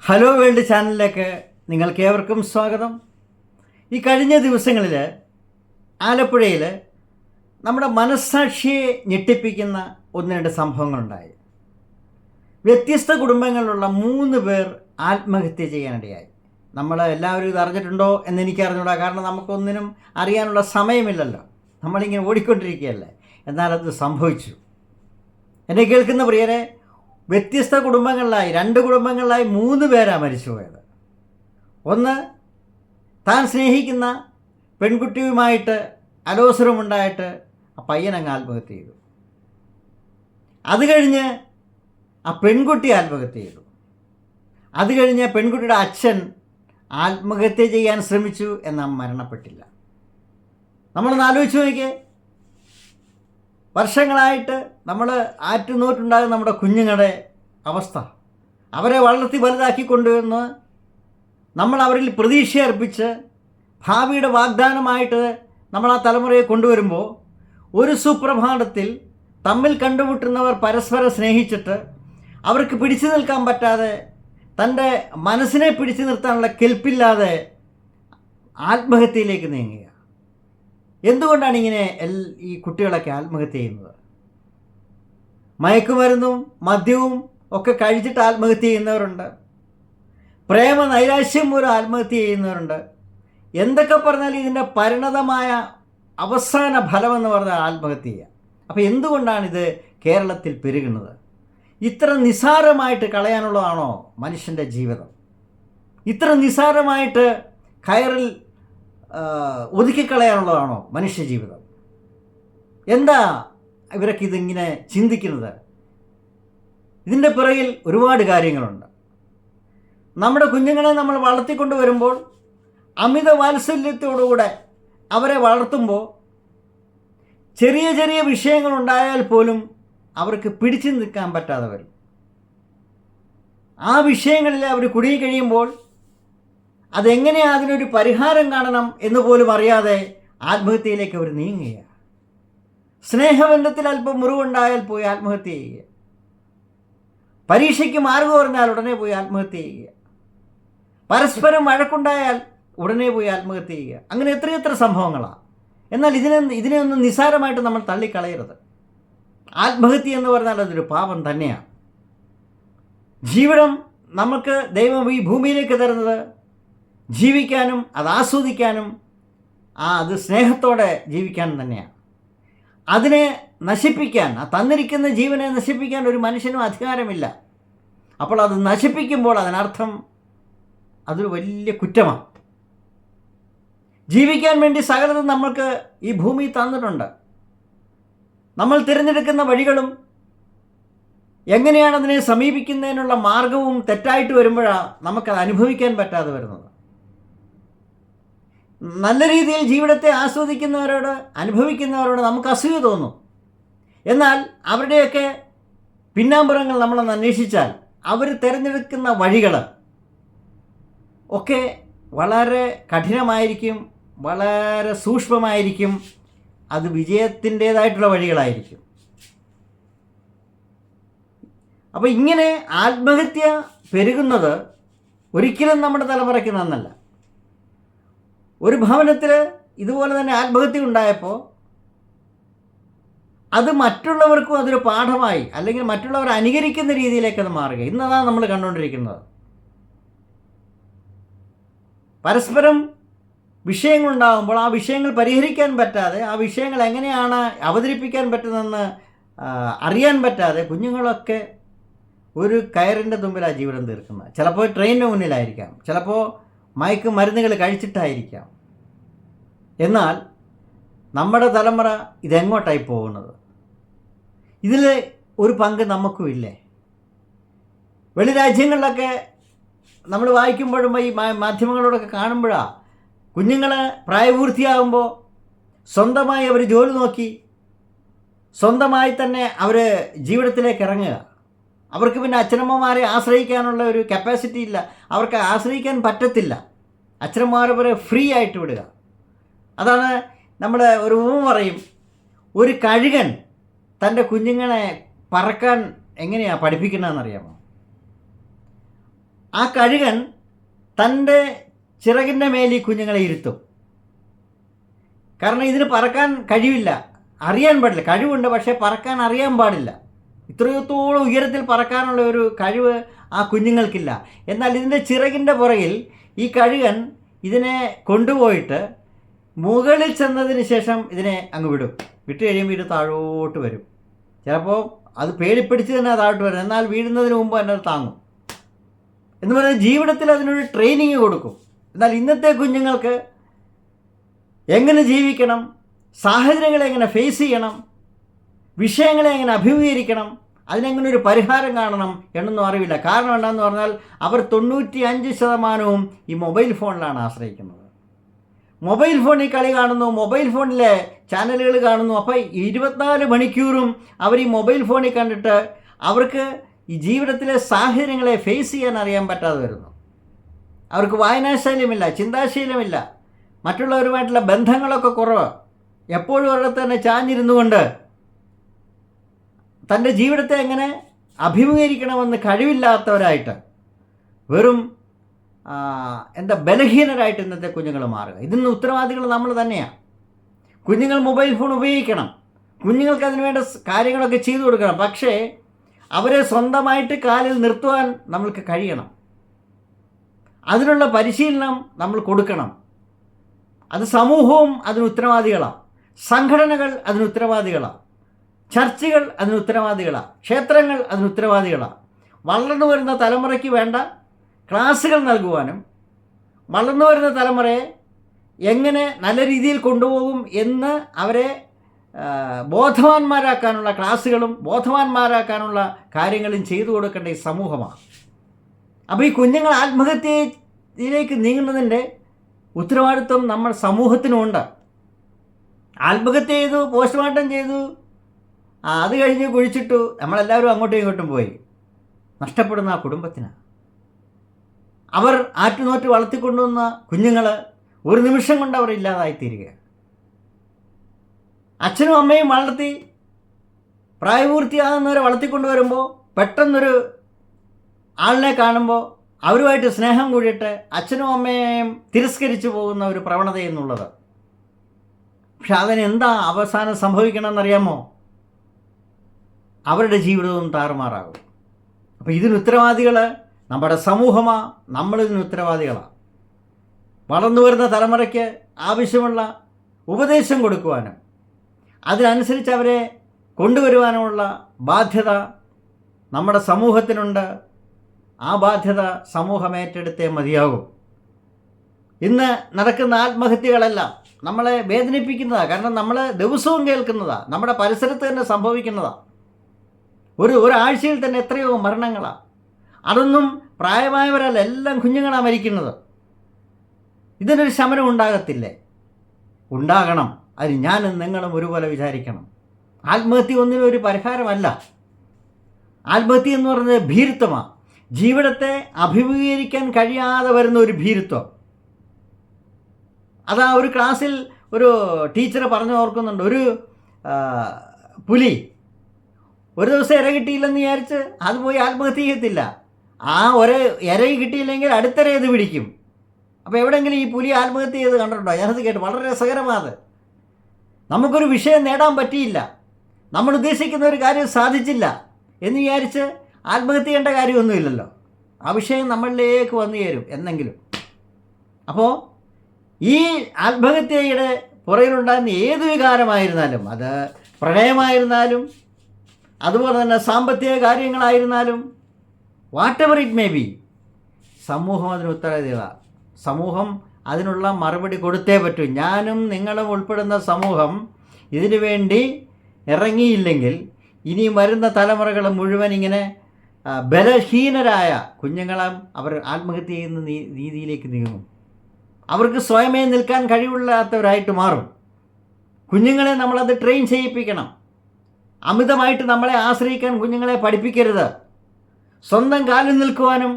Hello world ചാനലിലേക്ക് നിങ്ങൾക്കേവർക്കും സ്വാഗതം. ഈ കഴിഞ്ഞ ദിവസങ്ങളിൽ ആലപ്പുഴയിൽ നമ്മുടെ മനസ്സാക്ഷിയെ ഞെട്ടിപ്പിക്കുന്ന ഒന്ന് രണ്ട് സംഭവങ്ങളുണ്ടായി. വ്യത്യസ്ത കുടുംബങ്ങളിലുള്ള 3 പേർ ആത്മഹത്യ ചെയ്യാനിടയായി. നമ്മൾ എല്ലാവരും ഇത് അറിഞ്ഞിട്ടുണ്ടോ എന്നെനിക്കറിഞ്ഞൂടാ, കാരണം നമുക്കൊന്നിനും അറിയാനുള്ള സമയമില്ലല്ലോ, നമ്മളിങ്ങനെ ഓടിക്കൊണ്ടിരിക്കുകയല്ലേ. എന്നാൽ അത് സംഭവിച്ചു. എന്നെ കേൾക്കുന്ന പ്രിയരെ, വ്യത്യസ്ത കുടുംബങ്ങളിലായി 2 കുടുംബങ്ങളിലായി 3 പേരാണ് മരിച്ചുപോയത്. ഒന്ന്, താൻ സ്നേഹിക്കുന്ന പെൺകുട്ടിയുമായിട്ട് അലോസരമുണ്ടായിട്ട് ആ പയ്യനങ്ങ് ആത്മഹത്യ ചെയ്തു. അത് കഴിഞ്ഞ് ആ പെൺകുട്ടി ആത്മഹത്യ ചെയ്തു. അത് കഴിഞ്ഞ് പെൺകുട്ടിയുടെ അച്ഛൻ ആത്മഹത്യ ചെയ്യാൻ ശ്രമിച്ചു, എന്നാൽ മരണപ്പെട്ടില്ല. നമ്മളൊന്ന് ആലോചിച്ച് നോക്കിയേ. വർഷങ്ങളായിട്ട് നമ്മൾ ആറ്റുനോറ്റുണ്ടാകുന്ന നമ്മുടെ കുഞ്ഞുങ്ങളുടെ അവസ്ഥ, അവരെ വളർത്തി വലുതാക്കി കൊണ്ടുവന്ന് നമ്മൾ അവരിൽ പ്രതീക്ഷ അർപ്പിച്ച് ഭാവിയുടെ വാഗ്ദാനമായിട്ട് നമ്മൾ ആ തലമുറയെ കൊണ്ടുവരുമ്പോൾ ഒരു സുപ്രഭാതത്തിൽ തമ്മിൽ കണ്ടുമുട്ടുന്നവർ പരസ്പരം സ്നേഹിച്ചിട്ട് അവർക്ക് പിടിച്ചു നിൽക്കാൻ പറ്റാതെ, തൻ്റെ മനസ്സിനെ പിടിച്ചു നിർത്താനുള്ള കെൽപ്പില്ലാതെ ആത്മഹത്യയിലേക്ക് നീങ്ങുക. എന്തുകൊണ്ടാണ് ഇങ്ങനെ ഈ കുട്ടികളൊക്കെ ആത്മഹത്യ ചെയ്യുന്നത്? മയക്കുമരുന്നും മദ്യവും ഒക്കെ കഴിച്ചിട്ട് ആത്മഹത്യ ചെയ്യുന്നവരുണ്ട്. പ്രേമ നൈരാശ്യം മൂലം ആത്മഹത്യ ചെയ്യുന്നവരുണ്ട്. എന്തൊക്കെ പറഞ്ഞാൽ ഇതിൻ്റെ പരിണതമായ അവസാന ഫലമെന്ന് പറഞ്ഞാൽ ആത്മഹത്യ ചെയ്യുക. അപ്പോൾ എന്തുകൊണ്ടാണിത് കേരളത്തിൽ പെരുകുന്നത്? ഇത്ര നിസ്സാരമായിട്ട് കളയാനുള്ളതാണോ മനുഷ്യൻ്റെ ജീവിതം? ഇത്ര നിസ്സാരമായിട്ട് കയറിൽ ഒതുക്കിക്കളയാനുള്ളതാണോ മനുഷ്യജീവിതം? എന്താ ഇവരൊക്കെ ഇതിങ്ങനെ ചിന്തിക്കുന്നത്? ഇതിൻ്റെ പിറകിൽ ഒരുപാട് കാര്യങ്ങളുണ്ട്. നമ്മുടെ കുഞ്ഞുങ്ങളെ നമ്മൾ വളർത്തിക്കൊണ്ട് വരുമ്പോൾ അമിത വാത്സല്യത്തോടുകൂടെ അവരെ വളർത്തുമ്പോൾ ചെറിയ ചെറിയ വിഷയങ്ങളുണ്ടായാൽ പോലും അവർക്ക് പിടിച്ചു നിൽക്കാൻ പറ്റാതെ വരും. ആ വിഷയങ്ങളിൽ അവർ കുടുങ്ങി കഴിയുമ്പോൾ അതെങ്ങനെയാണ് അതിനൊരു പരിഹാരം കാണണം എന്ന് പോലും അറിയാതെ ആത്മഹത്യയിലേക്ക് അവർ നീങ്ങുകയാണ്. സ്നേഹബന്ധത്തിൽ അല്പം മുറിവുണ്ടായാൽ പോയി ആത്മഹത്യ ചെയ്യുക. പരീക്ഷയ്ക്ക് മാർഗം പറഞ്ഞാൽ ഉടനെ പോയി ആത്മഹത്യ ചെയ്യുക. പരസ്പരം വഴക്കുണ്ടായാൽ ഉടനെ പോയി ആത്മഹത്യ ചെയ്യുക. അങ്ങനെ എത്രയെത്ര സംഭവങ്ങളാണ്. എന്നാൽ ഇതിനെ ഒന്നും നിസ്സാരമായിട്ട് നമ്മൾ തള്ളിക്കളയരുത്. ആത്മഹത്യ എന്ന് പറഞ്ഞാൽ അതൊരു പാപം തന്നെയാണ്. ജീവിതം നമുക്ക് ദൈവം ഈ ഭൂമിയിലേക്ക് തരുന്നത് ജീവിക്കാനും അത് ആസ്വദിക്കാനും അത് സ്നേഹത്തോടെ ജീവിക്കാനും തന്നെയാണ്. അതിനെ നശിപ്പിക്കാൻ, ആ തന്നിരിക്കുന്ന ജീവനെ നശിപ്പിക്കാൻ ഒരു മനുഷ്യനും അധികാരമില്ല. അപ്പോൾ അത് നശിപ്പിക്കുമ്പോൾ അതിനർത്ഥം അതൊരു വലിയ കുറ്റമാണ്. ജീവിക്കാൻ വേണ്ടി സകലതും നമ്മൾക്ക് ഈ ഭൂമി തന്നിട്ടുണ്ട്. നമ്മൾ തിരഞ്ഞെടുക്കുന്ന വഴികളും എങ്ങനെയാണ് അതിനെ സമീപിക്കുന്നതിനുള്ള മാർഗവും തെറ്റായിട്ട് വരുമ്പോഴാണ് നമുക്കത് അനുഭവിക്കാൻ പറ്റാതെ വരുന്നത്. നല്ല രീതിയിൽ ജീവിതത്തെ ആസ്വദിക്കുന്നവരോട്, അനുഭവിക്കുന്നവരോട് നമുക്ക് അസൂയ തോന്നും. എന്നാൽ അവരുടെയൊക്കെ പിന്നാമ്പുറങ്ങൾ നമ്മളൊന്ന് അന്വേഷിച്ചാൽ അവർ തിരഞ്ഞെടുക്കുന്ന വഴികൾ ഒക്കെ വളരെ കഠിനമായിരിക്കും, വളരെ സൂക്ഷ്മമായിരിക്കും. അത് വിജയത്തിൻ്റേതായിട്ടുള്ള വഴികളായിരിക്കും. അപ്പോൾ ഇങ്ങനെ ആത്മഹത്യ പെരുകുന്നത് ഒരിക്കലും നമ്മുടെ തലമുറയ്ക്ക് നന്നല്ല. ഒരു ഭവനത്തിൽ ഇതുപോലെ തന്നെ ആത്മഹത്യ ഉണ്ടായപ്പോൾ അത് മറ്റുള്ളവർക്കും അതൊരു പാഠമായി, അല്ലെങ്കിൽ മറ്റുള്ളവർ അനുകരിക്കുന്ന രീതിയിലേക്ക് അത് മാറുക. ഇന്നതാണ് നമ്മൾ കണ്ടുകൊണ്ടിരിക്കുന്നത്. പരസ്പരം വിഷയങ്ങളുണ്ടാകുമ്പോൾ ആ വിഷയങ്ങൾ പരിഹരിക്കാൻ പറ്റാതെ, ആ വിഷയങ്ങൾ എങ്ങനെയാണ് അവതരിപ്പിക്കാൻ പറ്റുന്നതെന്ന് അറിയാൻ പറ്റാതെ കുഞ്ഞുങ്ങളൊക്കെ ഒരു കയറിൻ്റെ തുമ്പിലാണ് ജീവിതം തീർക്കുന്നത്. ചിലപ്പോൾ ട്രെയിനിന് മുന്നിലായിരിക്കാം, ചിലപ്പോൾ മയക്കുമരുന്നുകൾ കഴിച്ചിട്ടായിരിക്കാം. എന്നാൽ നമ്മുടെ തലമുറ ഇതെങ്ങോട്ടായി പോകുന്നത്? ഇതിൽ ഒരു പങ്ക് നമുക്കും ഇല്ലേ? വെളിരാജ്യങ്ങളിലൊക്കെ നമ്മൾ വായിക്കുമ്പോഴും ഈ മാധ്യമങ്ങളോടൊക്കെ കാണുമ്പോഴാണ് കുഞ്ഞുങ്ങൾ പ്രായപൂർത്തിയാകുമ്പോൾ സ്വന്തമായി അവർ ജോലി നോക്കി സ്വന്തമായി തന്നെ അവർ ജീവിതത്തിലേക്ക് ഇറങ്ങുക. അവർക്ക് പിന്നെ അച്ഛനമ്മമാരെ ആശ്രയിക്കാനുള്ള ഒരു കപ്പാസിറ്റി ഇല്ല, അവർക്ക് ആശ്രയിക്കാൻ പറ്റത്തില്ല. അച്ഛനമ്മമാരെ ഫ്രീ ആയിട്ട് വിടുക. അതാണ് നമ്മൾ ഒരു പറയും, ഒരു കഴുകൻ തൻ്റെ കുഞ്ഞുങ്ങളെ പറക്കാൻ എങ്ങനെയാണ് പഠിപ്പിക്കണമെന്നറിയാമോ? ആ കഴുകൻ തൻ്റെ ചിറകിൻ്റെ മേൽ ഈ കുഞ്ഞുങ്ങളെ ഇരുത്തും. കാരണം ഇതിന് പറക്കാൻ കഴിവില്ല, അറിയാൻ പാടില്ല. കഴിവുണ്ട്, പക്ഷേ പറക്കാൻ അറിയാൻ പാടില്ല. ഇത്രത്തോളം ഉയരത്തിൽ പറക്കാനുള്ള ഒരു കഴിവ് ആ കുഞ്ഞുങ്ങൾക്കില്ല. എന്നാൽ ഇതിൻ്റെ ചിറകിൻ്റെ പുറകിൽ ഈ കഴുകൻ ഇതിനെ കൊണ്ടുപോയിട്ട് മുകളിൽ ചെന്നതിന് ശേഷം ഇതിനെ അങ്ങ് വിടും. വിട്ട് കഴിയുമ്പോൾ ഇത് താഴോട്ട് വരും. ചിലപ്പോൾ അത് പേടിപ്പിടിച്ച് തന്നെ താഴോട്ട് വരും, എന്നാൽ വീഴുന്നതിന് മുമ്പ് തന്നെ അത് താങ്ങും. എന്ന് പറഞ്ഞാൽ ജീവിതത്തിൽ അതിനൊരു ട്രെയിനിങ് കൊടുക്കും. എന്നാൽ ഇന്നത്തെ കുഞ്ഞുങ്ങൾക്ക് എങ്ങനെ ജീവിക്കണം, സാഹചര്യങ്ങളെ എങ്ങനെ ഫേസ് ചെയ്യണം, വിഷയങ്ങളെ എങ്ങനെ അഭിമുഖീകരിക്കണം, അതിനെങ്ങനെ ഒരു പരിഹാരം കാണണം എന്നൊന്നും അറിവില്ല. കാരണം എന്താണെന്ന് പറഞ്ഞാൽ അവർ 95% ഈ മൊബൈൽ ഫോണിലാണ് ആശ്രയിക്കുന്നത്. മൊബൈൽ ഫോണിൽ കളി കാണുന്നു, മൊബൈൽ ഫോണിലെ ചാനലുകൾ കാണുന്നു. അപ്പോൾ 24 മണിക്കൂറും അവർ ഈ മൊബൈൽ ഫോണിൽ കണ്ടിട്ട് അവർക്ക് ഈ ജീവിതത്തിലെ സാഹചര്യങ്ങളെ ഫേസ് ചെയ്യാൻ അറിയാൻ പറ്റാതെ വരുന്നു. അവർക്ക് വായനാശീലമില്ല, ചിന്താശീലമില്ല, മറ്റുള്ളവരുമായിട്ടുള്ള ബന്ധങ്ങളൊക്കെ കുറവ്. എപ്പോഴും ഒരിടത്ത് തന്നെ ചാഞ്ഞിരുന്നു കൊണ്ട് തൻ്റെ ജീവിതത്തെ എങ്ങനെ അഭിമുഖീകരിക്കണമെന്ന് കഴിവില്ലാത്തവരായിട്ട് വെറും ബലഹീനരായിട്ട് ഇന്നത്തെ കുഞ്ഞുങ്ങൾ മാറുക. ഇതിന് ഉത്തരവാദികൾ നമ്മൾ തന്നെയാണ്. കുഞ്ഞുങ്ങൾ മൊബൈൽ ഫോൺ ഉപയോഗിക്കണം, കുഞ്ഞുങ്ങൾക്ക് അതിനുവേണ്ട കാര്യങ്ങളൊക്കെ ചെയ്തു കൊടുക്കണം. പക്ഷേ അവരെ സ്വന്തമായിട്ട് കാലിൽ നിർത്തുവാൻ നമ്മൾക്ക് കഴിയണം. അതിനുള്ള പരിശീലനം നമ്മൾ കൊടുക്കണം. അത് സമൂഹവും അതിന് ഉത്തരവാദികളാണ്, സംഘടനകൾ അതിന് ഉത്തരവാദികളാണ്, ചർച്ചുകൾ അതിന് ഉത്തരവാദികളാണ്, ക്ഷേത്രങ്ങൾ അതിന് ഉത്തരവാദികളാണ്. വളർന്നു വരുന്ന തലമുറയ്ക്ക് വേണ്ട ക്ലാസ്സുകൾ നൽകുവാനും വളർന്നു വരുന്ന തലമുറയെ എങ്ങനെ നല്ല രീതിയിൽ കൊണ്ടുപോകും എന്ന് അവരെ ബോധവാന്മാരാക്കാനുള്ള ക്ലാസ്സുകളും ബോധവാന്മാരാക്കാനുള്ള കാര്യങ്ങളും ചെയ്തു കൊടുക്കേണ്ട ഈ സമൂഹമാണ്. അപ്പോൾ ഈ കുഞ്ഞുങ്ങൾ ആത്മഹത്യയിലേക്ക് നീങ്ങുന്നതിൻ്റെ ഉത്തരവാദിത്വം നമ്മൾ സമൂഹത്തിനുമുണ്ട്. ആത്മഹത്യ ചെയ്തു, പോസ്റ്റ്മോർട്ടം ചെയ്തു, അത് കഴിഞ്ഞ് കുഴിച്ചിട്ടു, നമ്മളെല്ലാവരും അങ്ങോട്ടും ഇങ്ങോട്ടും പോയി. നഷ്ടപ്പെടുന്ന ആ കുടുംബത്തിന്, അവർ ആറ്റുനോറ്റ് വളർത്തിക്കൊണ്ടുവന്ന കുഞ്ഞുങ്ങൾ ഒരു നിമിഷം കൊണ്ട് അവർ ഇല്ലാതായിത്തീരുകയാണ്. അച്ഛനും അമ്മയും വളർത്തി പ്രായപൂർത്തിയാകുന്നവരെ വളർത്തിക്കൊണ്ടുവരുമ്പോൾ പെട്ടെന്നൊരു ആളിനെ കാണുമ്പോൾ അവരുമായിട്ട് സ്നേഹം കൂടിയിട്ട് അച്ഛനും അമ്മയെയും തിരസ്കരിച്ചു പോകുന്ന ഒരു പ്രവണത എന്നുള്ളത്. പക്ഷെ അതിനെന്താ അവസാനം സംഭവിക്കണമെന്നറിയാമോ? അവരുടെ ജീവിതവും താറുമാറാകും. അപ്പോൾ ഇതിന് ഉത്തരവാദികൾ നമ്മുടെ സമൂഹമാണ്, നമ്മളിതിന് ഉത്തരവാദികളാണ്. വളർന്നു വരുന്ന തലമുറയ്ക്ക് ആവശ്യമുള്ള ഉപദേശം കൊടുക്കുവാനും അതിനനുസരിച്ച് അവരെ കൊണ്ടുവരുവാനുമുള്ള ബാധ്യത നമ്മുടെ സമൂഹത്തിനുണ്ട്. ആ ബാധ്യത സമൂഹം ഏറ്റെടുത്തേ മതിയാകും. ഇന്ന് നടക്കുന്ന ആത്മഹത്യകളെല്ലാം നമ്മളെ വേദനിപ്പിക്കുന്നതാണ്. കാരണം നമ്മൾ ദിവസവും കേൾക്കുന്നതാണ്, നമ്മുടെ പരിസരത്ത് തന്നെ സംഭവിക്കുന്നതാണ്. ഒരാഴ്ചയിൽ തന്നെ എത്രയോ മരണങ്ങളാണ്. അതൊന്നും പ്രായമായവരല്ല, എല്ലാം കുഞ്ഞുങ്ങളാണ് മരിക്കുന്നത്. ഇതിനൊരു ശമനം ഉണ്ടാകത്തില്ലേ? ഉണ്ടാകണം. അത് ഞാനും നിങ്ങളും ഒരുപോലെ വിചാരിക്കണം. ആത്മഹത്യ ഒന്നിനും ഒരു പരിഹാരമല്ല. ആത്മഹത്യ എന്ന് പറയുന്നത് ഭീരുത്വമാണ്. ജീവിതത്തെ അഭിമുഖീകരിക്കാൻ കഴിയാതെ വരുന്ന ഒരു ഭീരുത്വം. അതാ ഒരു ക്ലാസ്സിൽ ഒരു ടീച്ചർ പറഞ്ഞു ഓർക്കുന്നുണ്ട്. ഒരു പുലി ഒരു ദിവസം ഇര കിട്ടിയില്ലെന്ന് വിചാരിച്ച് അത് പോയി ആത്മഹത്യ ചെയ്യത്തില്ല. ആ ഇര കിട്ടിയില്ലെങ്കിൽ അടുത്തിര ഇത് പിടിക്കും. അപ്പോൾ എവിടെയെങ്കിലും ഈ പുലി ആത്മഹത്യ ചെയ്ത് കണ്ടിട്ടുണ്ടോ? ഞാനത് കേട്ടു. വളരെ രസകരമാണ്. നമുക്കൊരു വിഷയം നേടാൻ പറ്റിയില്ല, നമ്മൾ ഉദ്ദേശിക്കുന്ന ഒരു കാര്യം സാധിച്ചില്ല എന്ന് വിചാരിച്ച് ആത്മഹത്യ ചെയ്യേണ്ട കാര്യമൊന്നുമില്ലല്ലോ. ആ വിഷയം നമ്മളിലേക്ക് വന്നു ചേരും എന്നെങ്കിലും. അപ്പോൾ ഈ ആത്മഹത്യയുടെ പുറകിലുണ്ടാകുന്ന ഏത് വികാരമായിരുന്നാലും, അത് പ്രണയമായിരുന്നാലും അതുപോലെ തന്നെ സാമ്പത്തിക കാര്യങ്ങളായിരുന്നാലും, whatever it may be, സമൂഹം അതിന് ഉത്തരവാദികളാണ്. സമൂഹം അതിനുള്ള മറുപടി കൊടുത്തേ പറ്റൂ. ഞാനും നിങ്ങളും ഉൾപ്പെടുന്ന സമൂഹം ഇതിനു വേണ്ടി ഇറങ്ങിയില്ലെങ്കിൽ ഇനിയും വരുന്ന തലമുറകൾ മുഴുവൻ ഇങ്ങനെ ബലഹീനരായ കുഞ്ഞുങ്ങളും അവർ ആത്മഹത്യ ചെയ്യുന്ന രീതിയിലേക്ക് നീങ്ങും. അവർക്ക് സ്വയമേ നിൽക്കാൻ കഴിവില്ലാത്തവരായിട്ട് മാറും. കുഞ്ഞുങ്ങളെ നമ്മളത് ട്രെയിൻ ചെയ്യിപ്പിക്കണം. അമിതമായിട്ട് നമ്മളെ ആശ്രയിക്കാൻ കുഞ്ഞുങ്ങളെ പഠിപ്പിക്കരുത്. സ്വന്തം കാലിൽ നിൽക്കുവാനും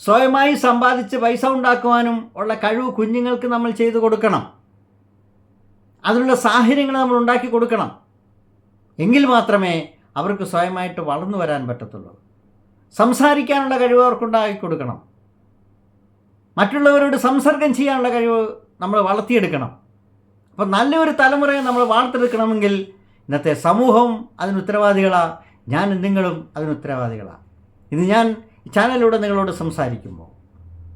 സ്വയമായി സമ്പാദിച്ച് പൈസ ഉണ്ടാക്കുവാനും ഉള്ള കഴിവ് കുഞ്ഞുങ്ങൾക്ക് നമ്മൾ ചെയ്തു കൊടുക്കണം. അതിനുള്ള സാഹചര്യങ്ങൾ നമ്മൾ ഉണ്ടാക്കി കൊടുക്കണം. എങ്കിൽ മാത്രമേ അവർക്ക് സ്വയമായിട്ട് വളർന്നു വരാൻ പറ്റത്തുള്ളൂ. സംസാരിക്കാനുള്ള കഴിവ് അവർക്കുണ്ടാക്കി കൊടുക്കണം. മറ്റുള്ളവരോട് സംസർഗം ചെയ്യാനുള്ള കഴിവ് നമ്മൾ വളർത്തിയെടുക്കണം. അപ്പം നല്ലൊരു തലമുറയെ നമ്മൾ വാർത്തെടുക്കണമെങ്കിൽ ഇന്നത്തെ സമൂഹവും അതിന് ഉത്തരവാദികളാണ്, ഞാനും നിങ്ങളും അതിന് ഉത്തരവാദികളാണ്. ഇത് ഞാൻ ഈ ചാനലിലൂടെ നിങ്ങളോട് സംസാരിക്കുമ്പോൾ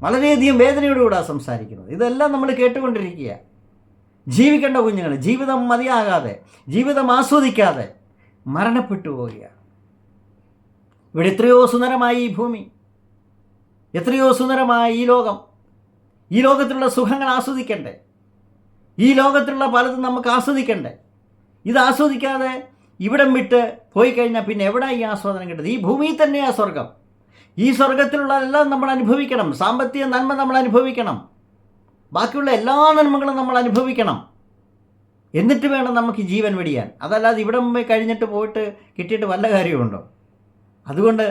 വളരെയധികം വേദനയോടുകൂടാണ് സംസാരിക്കുന്നത്. ഇതെല്ലാം നമ്മൾ കേട്ടുകൊണ്ടിരിക്കുക. ജീവിക്കേണ്ട കുഞ്ഞുങ്ങൾ ജീവിതം മതിയാകാതെ, ജീവിതം ആസ്വദിക്കാതെ മരണപ്പെട്ടു പോവുകയാണ്. ഇവിടെ എത്രയോ സുന്ദരമായി ഈ ഭൂമി, എത്രയോ സുന്ദരമായി ഈ ലോകം, ഈ ലോകത്തിലുള്ള സുഖങ്ങൾ ആസ്വദിക്കണ്ടേ? ഈ ലോകത്തിലുള്ള പലതും നമുക്ക് ആസ്വദിക്കണ്ടേ? ഇത് ആസ്വദിക്കാതെ ഇവിടം വിട്ട് പോയി കഴിഞ്ഞാൽ പിന്നെ എവിടെ ഈ ആസ്വാദനം കിട്ടുന്നത്? ഈ ഭൂമിയിൽ തന്നെയാണ് സ്വർഗം. ഈ സ്വർഗത്തിലുള്ളതെല്ലാം നമ്മൾ അനുഭവിക്കണം. സാമ്പത്തിക നന്മ നമ്മൾ അനുഭവിക്കണം. ബാക്കിയുള്ള എല്ലാ നന്മകളും നമ്മൾ അനുഭവിക്കണം. എന്നിട്ട് വേണം നമുക്ക് ജീവൻ വെടിയാൻ. അതല്ലാതെ ഇവിടെ മുമ്പേ കഴിഞ്ഞിട്ട് പോയിട്ട് കിട്ടിയിട്ട് വല്ല കാര്യമുണ്ടോ? അതുകൊണ്ട്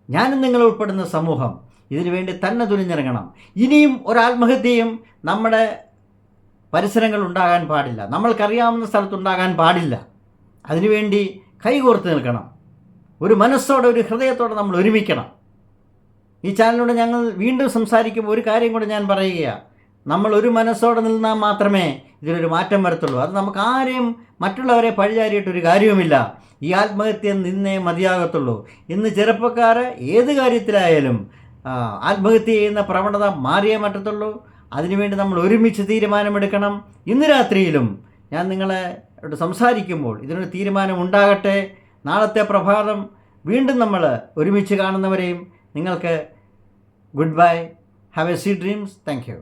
ഞാനും നിങ്ങൾ ഉൾപ്പെടുന്ന സമൂഹം ഇതിനു വേണ്ടി തന്നെ തുനിഞ്ഞിറങ്ങണം. ഇനിയും ഒരാത്മഹത്യയും നമ്മുടെ പരിസരങ്ങൾ ഉണ്ടാകാൻ പാടില്ല, നമ്മൾക്കറിയാവുന്ന സ്ഥലത്തുണ്ടാകാൻ പാടില്ല. അതിനുവേണ്ടി കൈകോർത്ത് നിൽക്കണം. ഒരു മനസ്സോടെ, ഒരു ഹൃദയത്തോടെ നമ്മൾ ഒരുമിക്കണം. ഈ ചാനലിലൂടെ ഞങ്ങൾ വീണ്ടും സംസാരിക്കുമ്പോൾ ഒരു കാര്യം കൂടെ ഞാൻ പറയുകയാണ്. നമ്മൾ ഒരു മനസ്സോടെ നിന്നാൽ മാത്രമേ ഇതിനൊരു മാറ്റം വരത്തുള്ളൂ. അത് നമുക്ക് ആരെയും മറ്റുള്ളവരെ പഴിചാരിയിട്ടൊരു കാര്യവുമില്ല. ഈ ആത്മഹത്യ നിന്നേ മതിയാകത്തുള്ളൂ. ഇന്ന് ചെറുപ്പക്കാർ ഏത് കാര്യത്തിലായാലും ആത്മഹത്യ ചെയ്യുന്ന പ്രവണത മാറിയേ പറ്റത്തുള്ളൂ. അതിനുവേണ്ടി നമ്മൾ ഒരുമിച്ച് തീരുമാനമെടുക്കണം. ഇന്ന് രാത്രിയിലും ഞാൻ നിങ്ങളെ സംസാരിക്കുമ്പോൾ ഇതിനൊരു തീരുമാനം ഉണ്ടാകട്ടെ. നാളത്തെ പ്രഭാതം വീണ്ടും നമ്മൾ ഒരുമിച്ച് കാണുന്നവരെയും നിങ്ങൾക്ക് good bye. Have A sweet dreams. Thank you.